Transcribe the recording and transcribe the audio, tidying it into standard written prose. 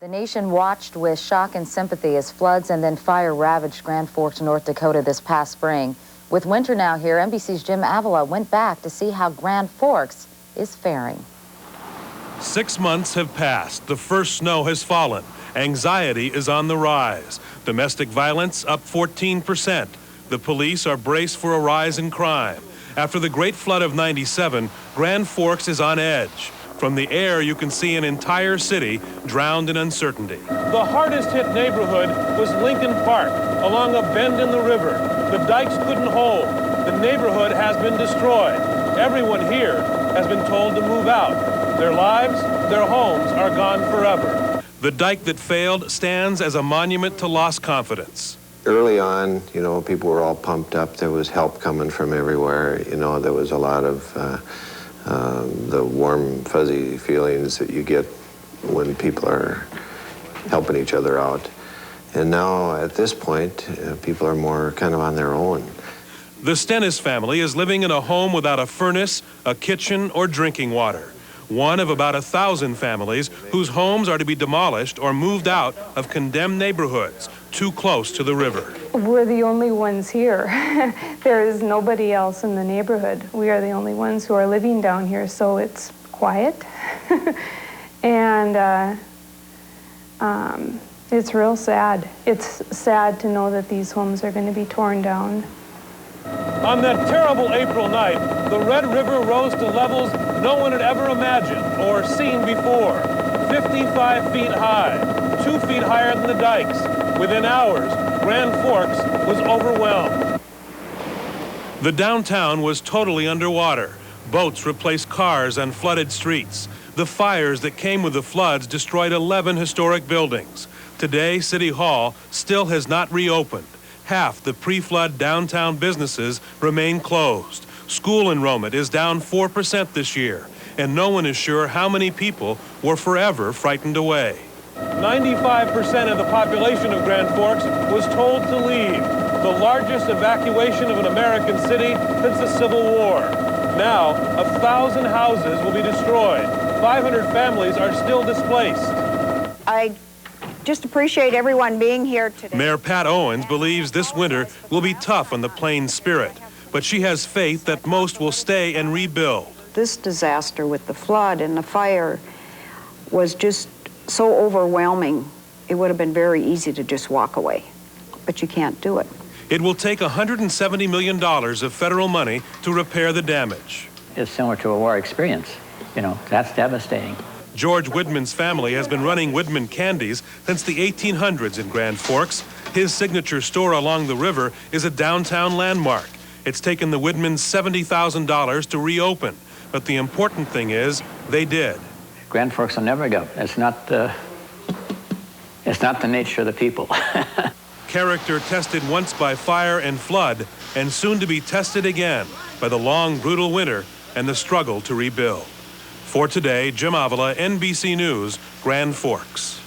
The nation watched with shock and sympathy as floods and then fire ravaged Grand Forks, North Dakota this past spring. With winter now here, NBC's Jim Avila went back to see how Grand Forks is faring. 6 months have passed. The first snow has fallen. Anxiety is on the rise. Domestic violence up 14%. The police are braced for a rise in crime. After the great flood of '97, Grand Forks is on edge. From the air, you can see an entire city drowned in uncertainty. The hardest hit neighborhood was Lincoln Park, along a bend in the river. The dikes couldn't hold. The neighborhood has been destroyed. Everyone here has been told to move out. Their lives, their homes are gone forever. The dike that failed stands as a monument to lost confidence. Early on, people were all pumped up. There was help coming from everywhere. There was a lot of the warm, fuzzy feelings that you get when people are helping each other out. And now, at this point, people are more kind of on their own. The Stennis family is living in a home without a furnace, a kitchen, or drinking water. One of about 1,000 families whose homes are to be demolished or moved out of condemned neighborhoods too close to the river. We're the only ones here. There is nobody else in the neighborhood. We are the only ones who are living down here, so it's quiet. And it's real sad. It's sad to know that these homes are going to be torn down. On that terrible April night, the Red River rose to levels no one had ever imagined or seen before. 55 feet high, 2 feet higher than the dikes. Within hours, Grand Forks was overwhelmed. The downtown was totally underwater. Boats replaced cars and flooded streets. The fires that came with the floods destroyed 11 historic buildings. Today, City Hall still has not reopened. Half the pre-flood downtown businesses remain closed. School enrollment is down 4% this year, and no one is sure how many people were forever frightened away. 95% of the population of Grand Forks was told to leave, the largest evacuation of an American city since the Civil War. Now, 1,000 houses will be destroyed. 500 families are still displaced. I just appreciate everyone being here today. Mayor Pat Owens believes this winter will be tough on the Plains spirit, but she has faith that most will stay and rebuild. This disaster with the flood and the fire was just so overwhelming. It would have been very easy to just walk away, but you can't do it. It will take $170 million of federal money to repair the damage. It's similar to a war experience. That's devastating. George Widman's family has been running Widman Candies since the 1800s in Grand Forks. His signature store along the river is a downtown landmark. It's taken the Widmans $70,000 to reopen, but the important thing is they did. Grand Forks will never go. It's not the nature of the people. Character tested once by fire and flood, and soon to be tested again by the long, brutal winter and the struggle to rebuild. For today, Jim Avila, NBC News, Grand Forks.